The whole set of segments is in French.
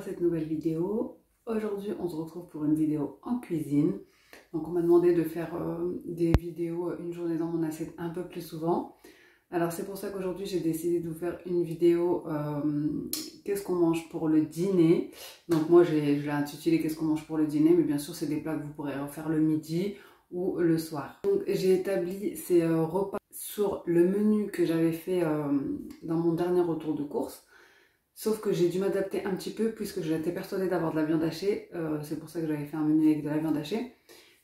dans cette nouvelle vidéo. Aujourd'hui, on se retrouve pour une vidéo en cuisine. Donc, on m'a demandé de faire des vidéos une journée dans mon assiette un peu plus souvent. Alors, c'est pour ça qu'aujourd'hui, j'ai décidé de vous faire une vidéo qu'est-ce qu'on mange pour le dîner. Donc, moi, je l'ai intitulé qu'est-ce qu'on mange pour le dîner. Mais bien sûr, c'est des plats que vous pourrez refaire le midi ou le soir. Donc, j'ai établi ces repas sur le menu que j'avais fait dans mon dernier retour de course. Sauf que j'ai dû m'adapter un petit peu puisque j'étais persuadée d'avoir de la viande hachée. C'est pour ça que j'avais fait un menu avec de la viande hachée.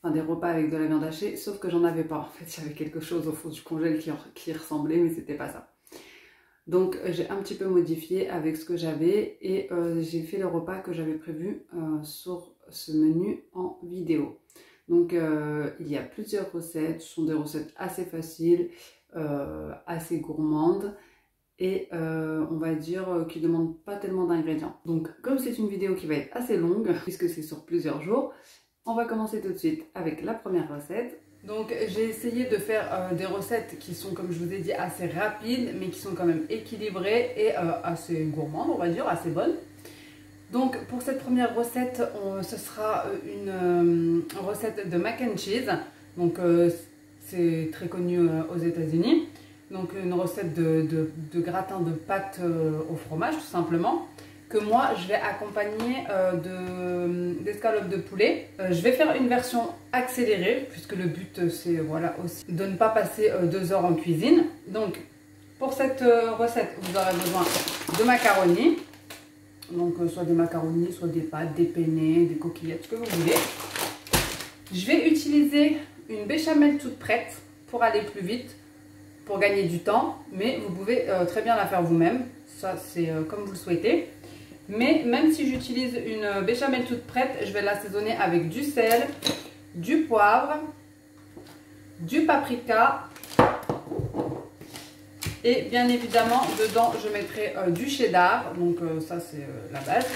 Enfin, des repas avec de la viande hachée. Sauf que j'en avais pas. En fait, il y avait quelque chose au fond du congèle qui ressemblait, mais c'était pas ça. Donc, j'ai un petit peu modifié avec ce que j'avais. Et j'ai fait le repas que j'avais prévu sur ce menu en vidéo. Donc, il y a plusieurs recettes. Ce sont des recettes assez faciles, assez gourmandes. Et on va dire qui ne demande pas tellement d'ingrédients. Donc comme c'est une vidéo qui va être assez longue, puisque c'est sur plusieurs jours, on va commencer tout de suite avec la première recette. Donc j'ai essayé de faire des recettes qui sont, comme je vous ai dit, assez rapides, mais qui sont quand même équilibrées et assez gourmandes, on va dire, assez bonnes. Donc pour cette première recette, ce sera une recette de mac and cheese. Donc c'est très connu aux États-Unis. Donc une recette de gratin de pâte au fromage tout simplement, que moi je vais accompagner d'escalopes de poulet. Je vais faire une version accélérée puisque le but c'est voilà, aussi de ne pas passer 2 heures en cuisine. Donc pour cette recette vous aurez besoin de macaronis, donc soit des macaronis, soit des pâtes, des penne, des coquillettes, ce que vous voulez. Je vais utiliser une béchamel toute prête pour aller plus vite, pour gagner du temps, mais vous pouvez très bien la faire vous-même, ça c'est comme vous le souhaitez. Mais même si j'utilise une béchamel toute prête, je vais l'assaisonner avec du sel, du poivre, du paprika et bien évidemment dedans je mettrai du cheddar, donc ça c'est la base.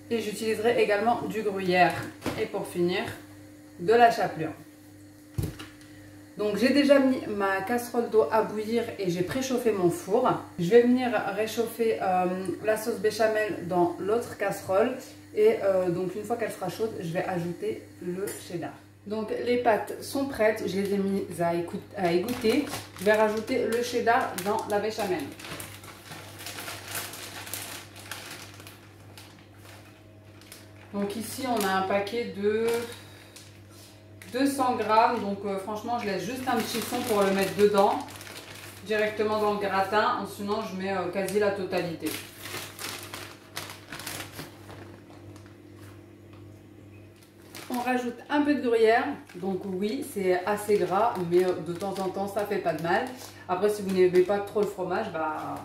Et j'utiliserai également du gruyère et pour finir de la chapelure. Donc j'ai déjà mis ma casserole d'eau à bouillir et j'ai préchauffé mon four. Je vais venir réchauffer la sauce béchamel dans l'autre casserole. Et donc une fois qu'elle sera chaude, je vais ajouter le cheddar. Donc les pâtes sont prêtes, je les ai mises à égoutter. Je vais rajouter le cheddar dans la béchamel. Donc ici on a un paquet de 200 grammes, donc franchement je laisse juste un petit fond pour le mettre dedans directement dans le gratin, sinon je mets quasi la totalité. On rajoute un peu de gruyère, donc oui c'est assez gras mais de temps en temps ça fait pas de mal. Après si vous n'aimez pas trop le fromage, bah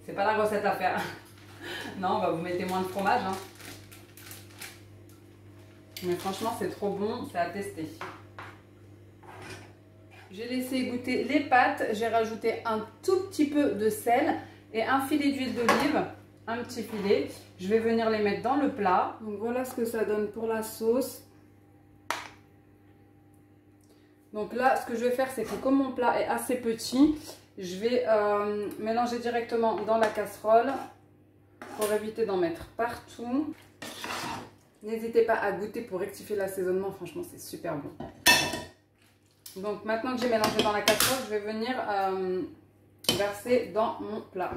c'est pas la recette à faire. Non, bah, vous mettez moins de fromage hein. Mais franchement c'est trop bon, c'est à tester. J'ai laissé égoutter les pâtes, j'ai rajouté un tout petit peu de sel et un filet d'huile d'olive, un petit filet. Je vais venir les mettre dans le plat. Donc voilà ce que ça donne pour la sauce. Donc là ce que je vais faire c'est que comme mon plat est assez petit, je vais mélanger directement dans la casserole pour éviter d'en mettre partout. N'hésitez pas à goûter pour rectifier l'assaisonnement, franchement c'est super bon. Donc maintenant que j'ai mélangé dans la casserole, je vais venir verser dans mon plat.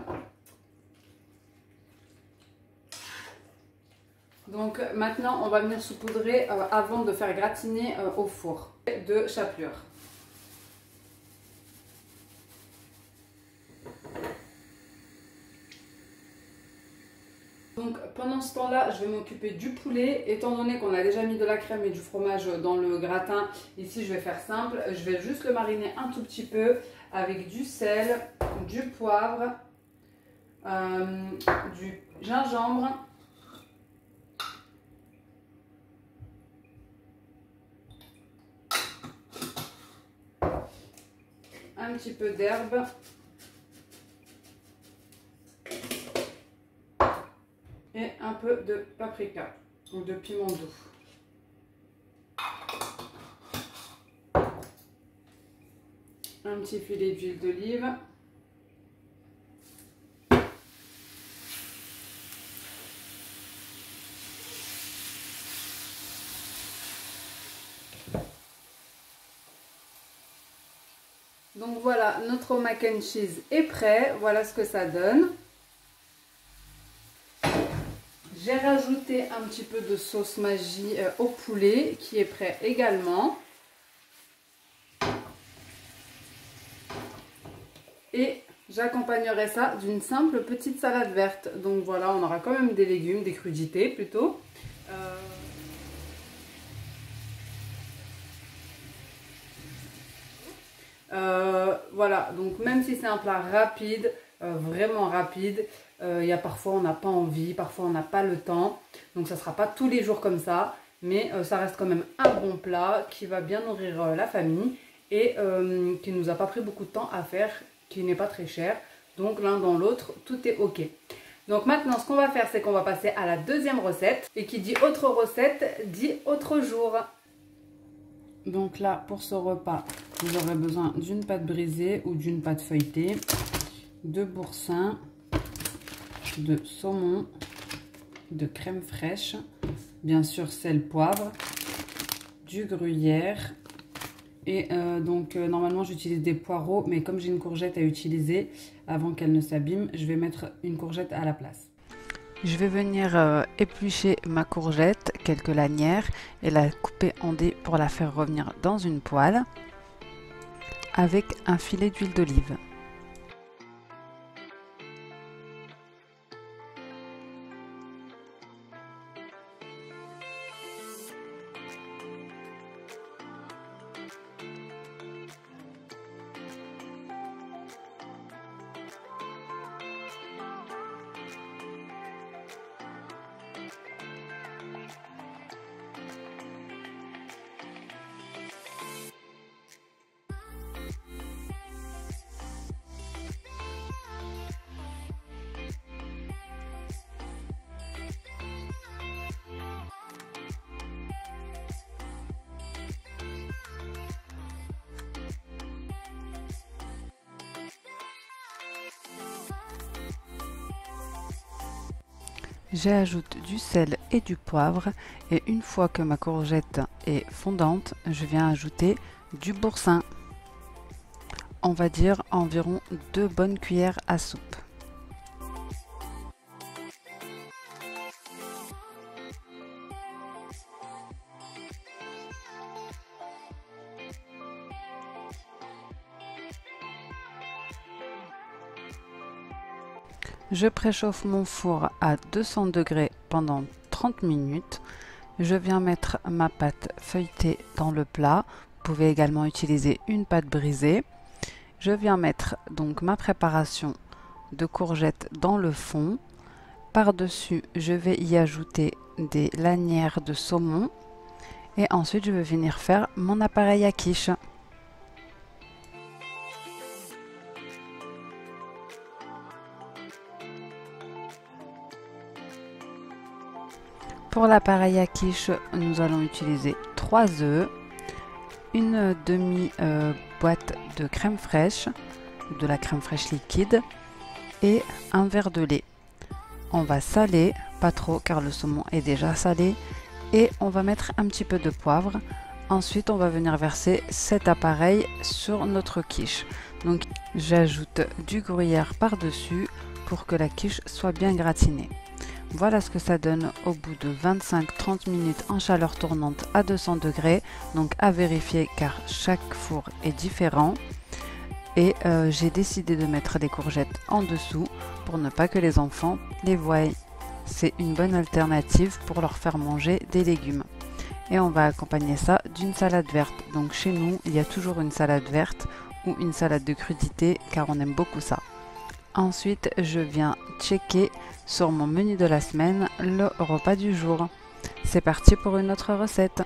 Donc maintenant on va venir saupoudrer avant de faire gratiner au four de chapelure. Donc pendant ce temps-là, je vais m'occuper du poulet. Étant donné qu'on a déjà mis de la crème et du fromage dans le gratin, ici je vais faire simple. Je vais juste le mariner un tout petit peu avec du sel, du poivre, du gingembre, un petit peu d'herbe. Et un peu de paprika ou de piment doux. Un petit filet d'huile d'olive. Donc voilà, notre mac and cheese est prêt. Voilà ce que ça donne. J'ai rajouté un petit peu de sauce Maggi au poulet qui est prêt également. Et j'accompagnerai ça d'une simple petite salade verte. Donc voilà, on aura quand même des légumes, des crudités plutôt. Voilà, donc même si c'est un plat rapide, vraiment rapide, il y a parfois on n'a pas envie, parfois on n'a pas le temps. Donc ça ne sera pas tous les jours comme ça, mais ça reste quand même un bon plat qui va bien nourrir la famille et qui ne nous a pas pris beaucoup de temps à faire, qui n'est pas très cher. Donc l'un dans l'autre, tout est ok. Donc maintenant ce qu'on va faire, c'est qu'on va passer à la deuxième recette. Et qui dit autre recette, dit autre jour. Donc là, pour ce repas, vous aurez besoin d'une pâte brisée ou d'une pâte feuilletée, de boursin, de saumon, de crème fraîche, bien sûr sel, poivre, du gruyère. Et normalement j'utilise des poireaux, mais comme j'ai une courgette à utiliser avant qu'elle ne s'abîme, je vais mettre une courgette à la place. Je vais venir éplucher ma courgette, quelques lanières, et la couper en dés pour la faire revenir dans une poêle avec un filet d'huile d'olive. J'ajoute du sel et du poivre et une fois que ma courgette est fondante, je viens ajouter du boursin. On va dire environ 2 bonnes cuillères à soupe. Je préchauffe mon four à 200 degrés pendant 30 minutes. Je viens mettre ma pâte feuilletée dans le plat. Vous pouvez également utiliser une pâte brisée. Je viens mettre donc ma préparation de courgettes dans le fond. Par-dessus, je vais y ajouter des lanières de saumon. Et ensuite, je vais venir faire mon appareil à quiche. Pour l'appareil à quiche, nous allons utiliser 3 œufs, une demi-boîte de crème fraîche, de la crème fraîche liquide et un verre de lait. On va saler, pas trop car le saumon est déjà salé, et on va mettre un petit peu de poivre. Ensuite, on va venir verser cet appareil sur notre quiche. Donc, j'ajoute du gruyère par-dessus pour que la quiche soit bien gratinée. Voilà ce que ça donne au bout de 25-30 minutes en chaleur tournante à 200 degrés. Donc à vérifier car chaque four est différent. Et j'ai décidé de mettre les courgettes en dessous pour ne pas que les enfants les voient. C'est une bonne alternative pour leur faire manger des légumes. Et on va accompagner ça d'une salade verte. Donc chez nous, il y a toujours une salade verte ou une salade de crudités car on aime beaucoup ça. Ensuite, je viens checker sur mon menu de la semaine le repas du jour. C'est parti pour une autre recette.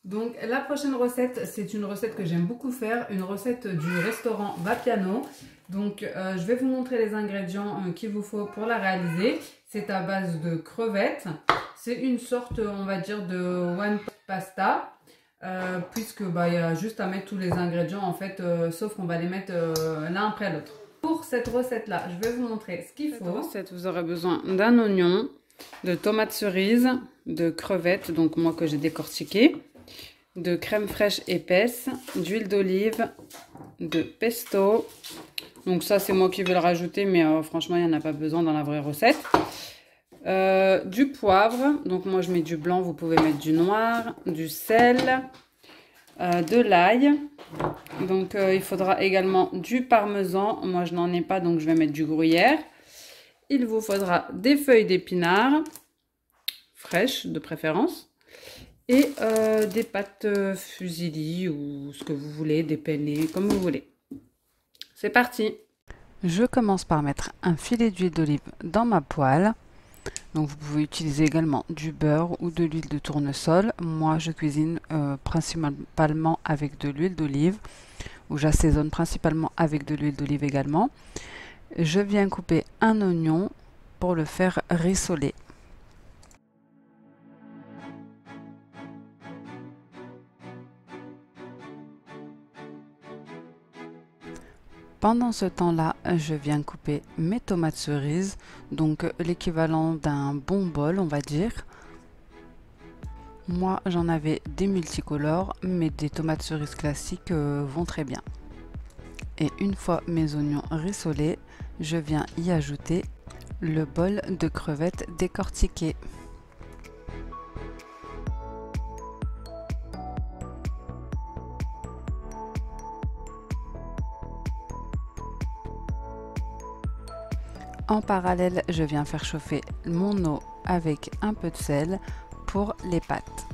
Donc la prochaine recette, c'est une recette que j'aime beaucoup faire, une recette du restaurant Vapiano. Donc je vais vous montrer les ingrédients qu'il vous faut pour la réaliser. C'est à base de crevettes. C'est une sorte, on va dire, de one pot pasta. Puisque il y a juste à mettre tous les ingrédients en fait, sauf qu'on va les mettre l'un après l'autre. Pour cette recette-là, je vais vous montrer ce qu'il faut. Pour cette recette, vous aurez besoin d'un oignon, de tomates cerises, de crevettes, donc moi que j'ai décortiqué, de crème fraîche épaisse, d'huile d'olive, de pesto. Donc ça, c'est moi qui vais le rajouter, mais franchement, il n'y en a pas besoin dans la vraie recette. Du poivre, donc moi je mets du blanc, vous pouvez mettre du noir, du sel, de l'ail. Donc il faudra également du parmesan, moi je n'en ai pas donc je vais mettre du gruyère. Il vous faudra des feuilles d'épinards, fraîches de préférence, et des pâtes fusilli ou ce que vous voulez, des penne, comme vous voulez. C'est parti! Je commence par mettre un filet d'huile d'olive dans ma poêle. Donc vous pouvez utiliser également du beurre ou de l'huile de tournesol. Moi je cuisine principalement avec de l'huile d'olive, ou j'assaisonne principalement avec de l'huile d'olive également. Je viens couper un oignon pour le faire rissoler. Pendant ce temps-là, je viens couper mes tomates cerises, donc l'équivalent d'un bon bol, on va dire. Moi, j'en avais des multicolores, mais des tomates cerises classiques vont très bien. Et une fois mes oignons rissolés, je viens y ajouter le bol de crevettes décortiquées. En parallèle, je viens faire chauffer mon eau avec un peu de sel pour les pâtes.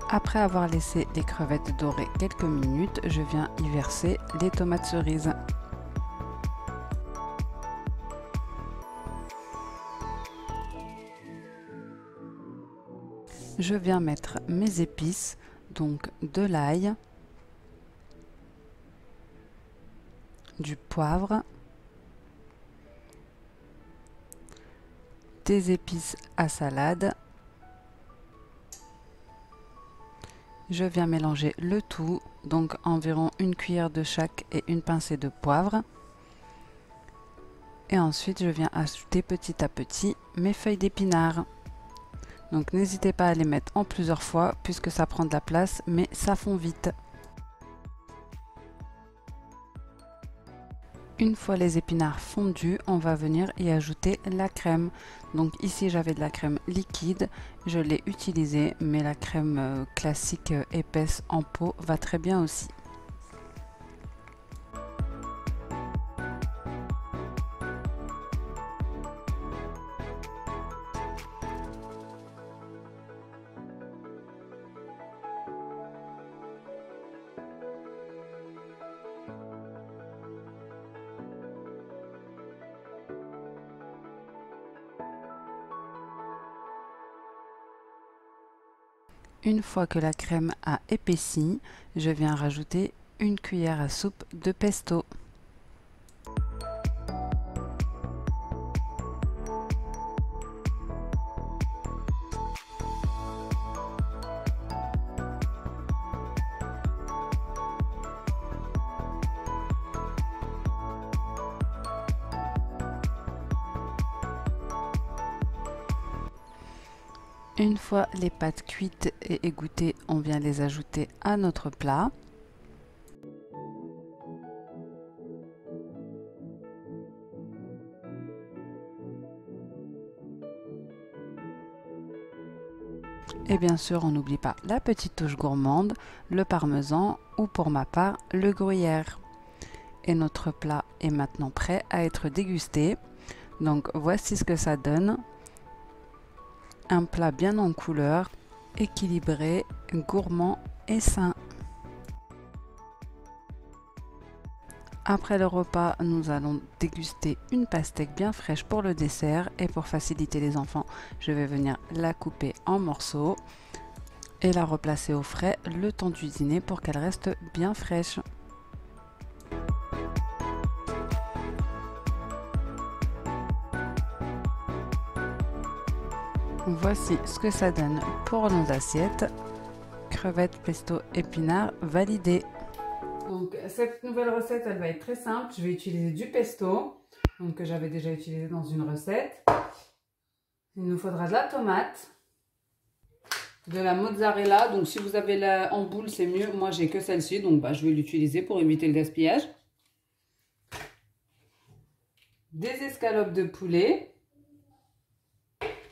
Après avoir laissé les crevettes dorer quelques minutes, je viens y verser les tomates cerises. Je viens mettre mes épices, donc de l'ail, du poivre, des épices à salade. Je viens mélanger le tout, donc environ une cuillère de chaque et une pincée de poivre. Et ensuite, je viens ajouter petit à petit mes feuilles d'épinards. Donc n'hésitez pas à les mettre en plusieurs fois puisque ça prend de la place, mais ça fond vite. Une fois les épinards fondus, on va venir y ajouter la crème. Donc ici j'avais de la crème liquide, je l'ai utilisée, mais la crème classique épaisse en pot va très bien aussi. Une fois que la crème a épaissi, je viens rajouter une cuillère à soupe de pesto. Une fois les pâtes cuites et égouttées, on vient les ajouter à notre plat. Et bien sûr, on n'oublie pas la petite touche gourmande, le parmesan ou pour ma part, le gruyère. Et notre plat est maintenant prêt à être dégusté. Donc voici ce que ça donne. Un plat bien en couleur, équilibré, gourmand et sain. Après le repas, nous allons déguster une pastèque bien fraîche pour le dessert et pour faciliter les enfants, je vais venir la couper en morceaux et la replacer au frais le temps du dîner pour qu'elle reste bien fraîche. Voici ce que ça donne pour nos assiettes. Crevettes, pesto, épinards validés. Donc cette nouvelle recette, elle va être très simple. Je vais utiliser du pesto, donc que j'avais déjà utilisé dans une recette. Il nous faudra de la tomate, de la mozzarella. Donc si vous avez la en boule, c'est mieux. Moi, j'ai que celle-ci, donc je vais l'utiliser pour éviter le gaspillage. Des escalopes de poulet.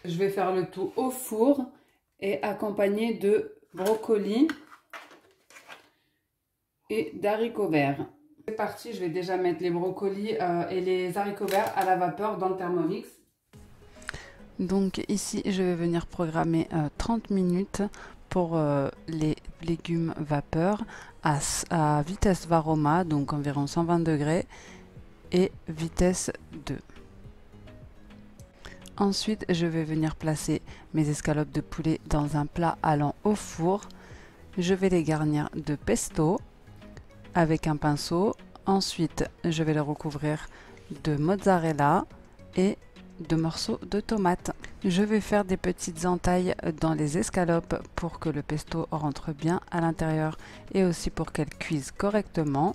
Je vais faire le tout au four et accompagné de brocolis et d'haricots verts. C'est parti, je vais déjà mettre les brocolis et les haricots verts à la vapeur dans le Thermomix. Donc ici, je vais venir programmer 30 minutes pour les légumes vapeur à vitesse Varoma, donc environ 120 degrés et vitesse 2. Ensuite, je vais venir placer mes escalopes de poulet dans un plat allant au four. Je vais les garnir de pesto avec un pinceau. Ensuite, je vais les recouvrir de mozzarella et de morceaux de tomates. Je vais faire des petites entailles dans les escalopes pour que le pesto rentre bien à l'intérieur et aussi pour qu'elles cuisent correctement.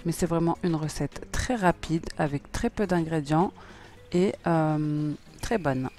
Mais c'est vraiment une recette très rapide avec très peu d'ingrédients et très bonne.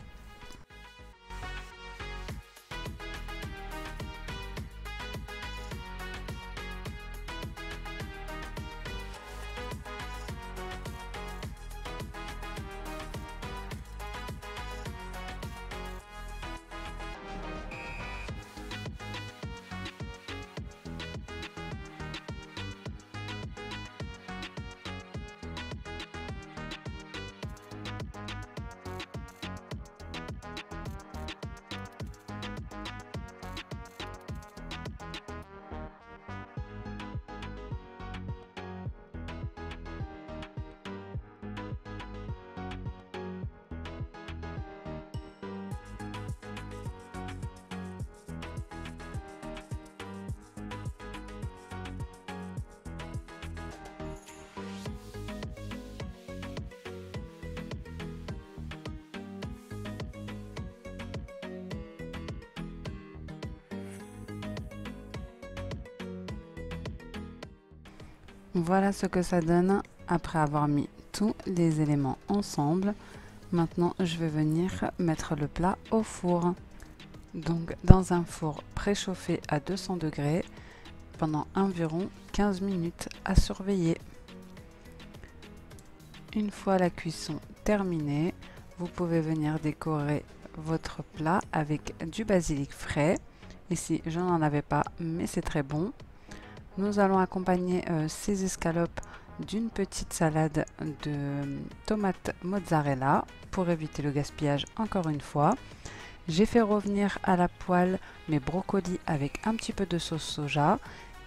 Voilà ce que ça donne après avoir mis tous les éléments ensemble. Maintenant, je vais venir mettre le plat au four. Donc, dans un four préchauffé à 200 degrés pendant environ 15 minutes à surveiller. Une fois la cuisson terminée, vous pouvez venir décorer votre plat avec du basilic frais. Ici, je n'en avais pas, mais c'est très bon. Nous allons accompagner ces escalopes d'une petite salade de tomates mozzarella pour éviter le gaspillage encore une fois. J'ai fait revenir à la poêle mes brocolis avec un petit peu de sauce soja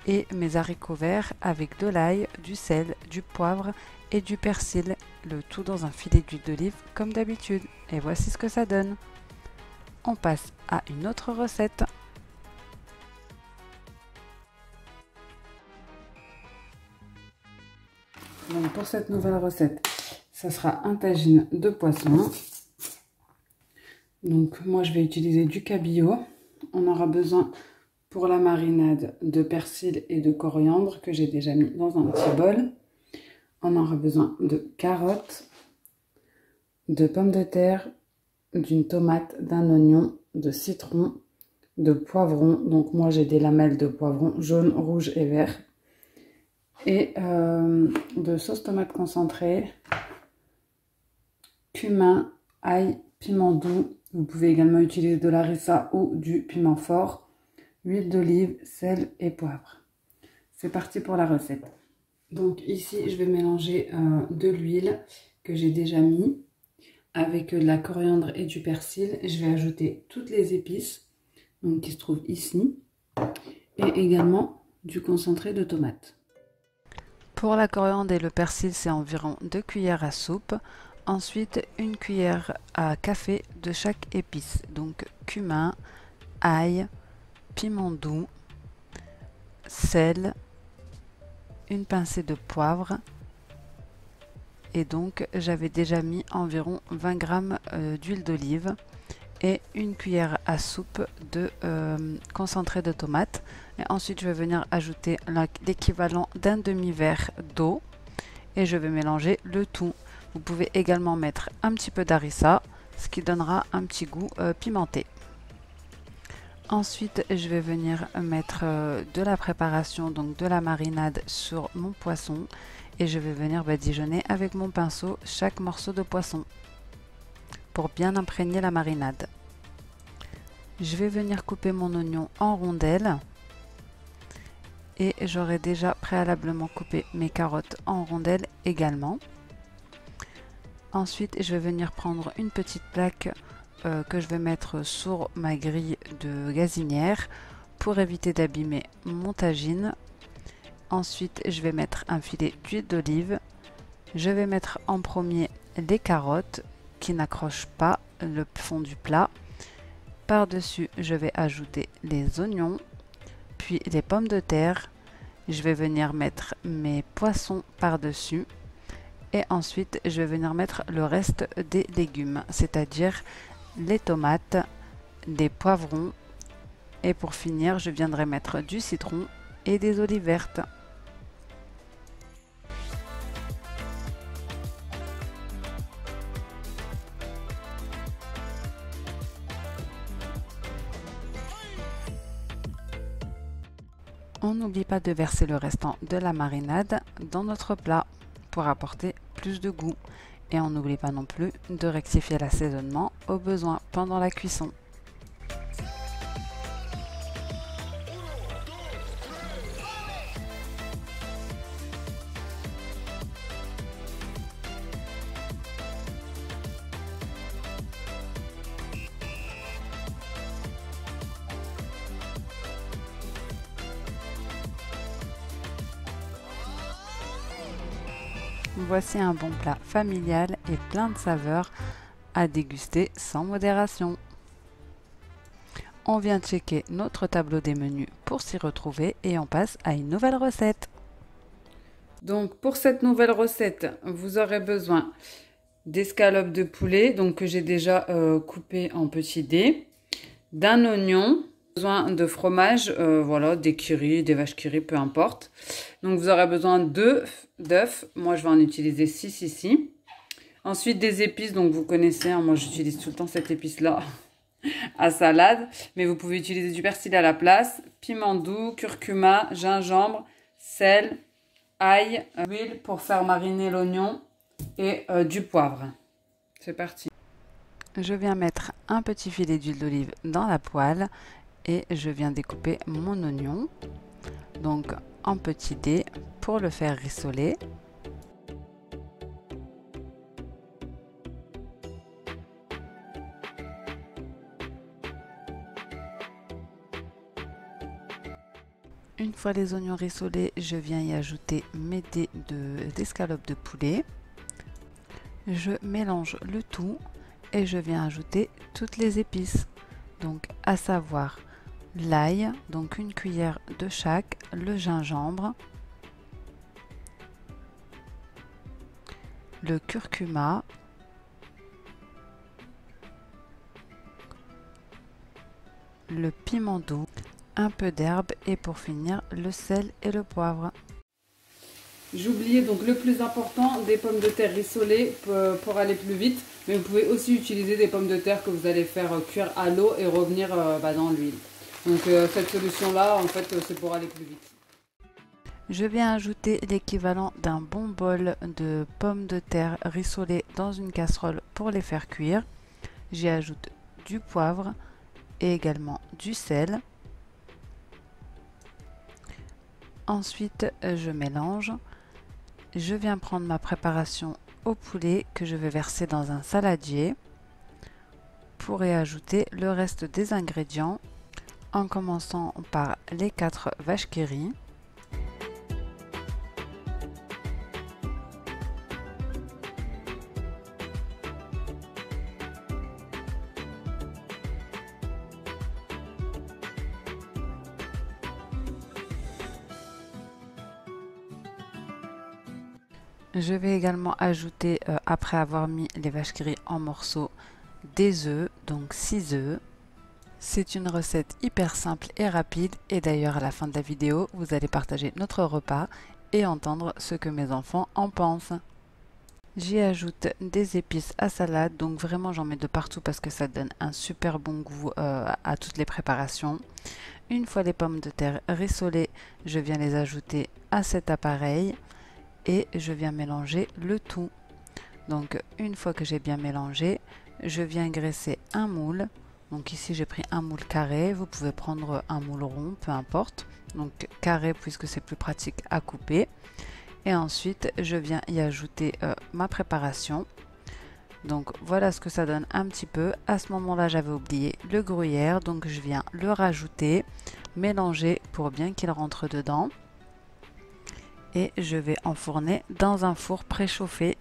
et mes haricots verts avec de l'ail, du sel, du poivre et du persil, le tout dans un filet d'huile d'olive comme d'habitude. Et voici ce que ça donne. On passe à une autre recette. Donc pour cette nouvelle recette, ça sera un tagine de poisson. Donc moi je vais utiliser du cabillaud. On aura besoin pour la marinade de persil et de coriandre que j'ai déjà mis dans un petit bol. On aura besoin de carottes, de pommes de terre, d'une tomate, d'un oignon, de citron, de poivron. Donc moi j'ai des lamelles de poivron jaune, rouge et vert. Et de sauce tomate concentrée, cumin, ail, piment doux. Vous pouvez également utiliser de l'harissa ou du piment fort, huile d'olive, sel et poivre. C'est parti pour la recette. Donc ici, je vais mélanger de l'huile que j'ai déjà mis avec de la coriandre et du persil. Je vais ajouter toutes les épices donc, qui se trouvent ici et également du concentré de tomate. Pour la coriandre et le persil, c'est environ 2 cuillères à soupe. Ensuite, une cuillère à café de chaque épice. Donc cumin, ail, piment doux, sel, une pincée de poivre. Et donc, j'avais déjà mis environ 20 g d'huile d'olive et une cuillère à soupe de concentré de tomate. Et ensuite, je vais venir ajouter l'équivalent d'un demi-verre d'eau et je vais mélanger le tout. Vous pouvez également mettre un petit peu d'harissa, ce qui donnera un petit goût pimenté. Ensuite, je vais venir mettre de la préparation, donc de la marinade sur mon poisson. Et je vais venir badigeonner avec mon pinceau chaque morceau de poisson pour bien imprégner la marinade. Je vais venir couper mon oignon en rondelles. Et j'aurai déjà préalablement coupé mes carottes en rondelles également. Ensuite, je vais venir prendre une petite plaque que je vais mettre sur ma grille de gazinière pour éviter d'abîmer mon tagine. Ensuite, je vais mettre un filet d'huile d'olive. Je vais mettre en premier les carottes qui n'accrochent pas le fond du plat. Par-dessus, je vais ajouter les oignons, puis les pommes de terre. Je vais venir mettre mes poissons par-dessus. Et ensuite, je vais venir mettre le reste des légumes, c'est-à-dire les tomates, des poivrons. Et pour finir, je viendrai mettre du citron et des olives vertes. On n'oublie pas de verser le restant de la marinade dans notre plat pour apporter plus de goût. Et on n'oublie pas non plus de rectifier l'assaisonnement au besoin pendant la cuisson. Voici un bon plat familial et plein de saveurs à déguster sans modération. On vient checker notre tableau des menus pour s'y retrouver et on passe à une nouvelle recette. Donc pour cette nouvelle recette, vous aurez besoin d'escalopes de poulet donc que j'ai déjà coupé en petits dés, d'un oignon, besoin de fromage, voilà, des Kiri, des vaches Kiri, peu importe. Donc vous aurez besoin d'œufs, moi je vais en utiliser 6 ici. Ensuite des épices, donc vous connaissez, hein, moi j'utilise tout le temps cette épice là à salade, mais vous pouvez utiliser du persil à la place, piment doux, curcuma, gingembre, sel, ail, huile pour faire mariner l'oignon et du poivre. C'est parti. Je viens mettre un petit filet d'huile d'olive dans la poêle et je viens découper mon oignon donc en petits dés pour le faire rissoler. Une fois les oignons rissolés, je viens y ajouter mes dés d'escalope de poulet. Je mélange le tout et je viens ajouter toutes les épices, donc à savoir l'ail, donc une cuillère de chaque, le gingembre, le curcuma, le piment doux, un peu d'herbe et pour finir le sel et le poivre. J'oubliais donc le plus important, des pommes de terre rissolées pour aller plus vite, mais vous pouvez aussi utiliser des pommes de terre que vous allez faire cuire à l'eau et revenir dans l'huile. Donc cette solution là en fait c'est pour aller plus vite. Je viens ajouter l'équivalent d'un bon bol de pommes de terre rissolées dans une casserole pour les faire cuire. J'y ajoute du poivre et également du sel. Ensuite je mélange. Je viens prendre ma préparation au poulet que je vais verser dans un saladier pour y ajouter le reste des ingrédients en commençant par les 4 vaches qui rient. Je vais également ajouter, après avoir mis les vaches qui rient en morceaux, des œufs, donc 6 œufs. C'est une recette hyper simple et rapide et d'ailleurs à la fin de la vidéo, vous allez partager notre repas et entendre ce que mes enfants en pensent. J'y ajoute des épices à salade, donc vraiment j'en mets de partout parce que ça donne un super bon goût à toutes les préparations. Une fois les pommes de terre rissolées, je viens les ajouter à cet appareil et je viens mélanger le tout. Donc une fois que j'ai bien mélangé, je viens graisser un moule. Donc ici j'ai pris un moule carré, vous pouvez prendre un moule rond, peu importe. Donc carré puisque c'est plus pratique à couper. Et ensuite je viens y ajouter ma préparation. Donc voilà ce que ça donne un petit peu. À ce moment-là j'avais oublié le gruyère, donc je viens le rajouter, mélanger pour bien qu'il rentre dedans. Et je vais enfourner dans un four préchauffé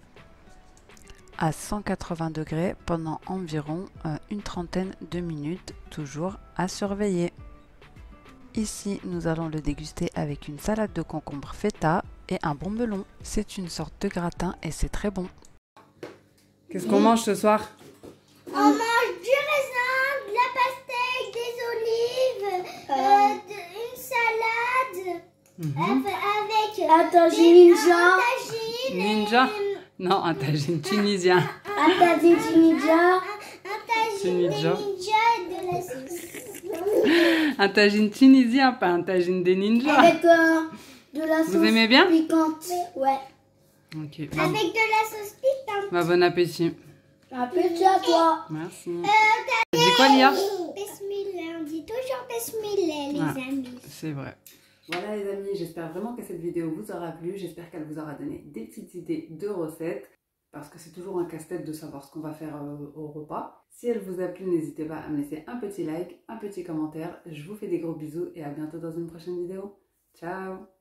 à 180 degrés pendant environ une trentaine de minutes, toujours à surveiller. Ici, nous allons le déguster avec une salade de concombre feta et un bon melon. C'est une sorte de gratin et c'est très bon. Qu'est-ce qu'on mange ce soir? On mange du raisin, de la pastèque, des olives, une salade avec un tagine Ninja? Non, un tagine tunisien. Un tagine tunisien. Un tagine Tunisia. ninja et de la sauce. Un tagine tunisien, pas un tagine des ninjas. Avec de la sauce Vous aimez bien? piquante. Ouais. Ok. Avec de la sauce piquante. Bah, bon appétit. Appétit à toi. Merci. Tu dis quoi, Lia? Bismillah, on dit toujours Bismillah, les amis. C'est vrai. Voilà les amis, j'espère vraiment que cette vidéo vous aura plu. J'espère qu'elle vous aura donné des petites idées de recettes. Parce que c'est toujours un casse-tête de savoir ce qu'on va faire au repas. Si elle vous a plu, n'hésitez pas à me laisser un petit like, un petit commentaire. Je vous fais des gros bisous et à bientôt dans une prochaine vidéo. Ciao!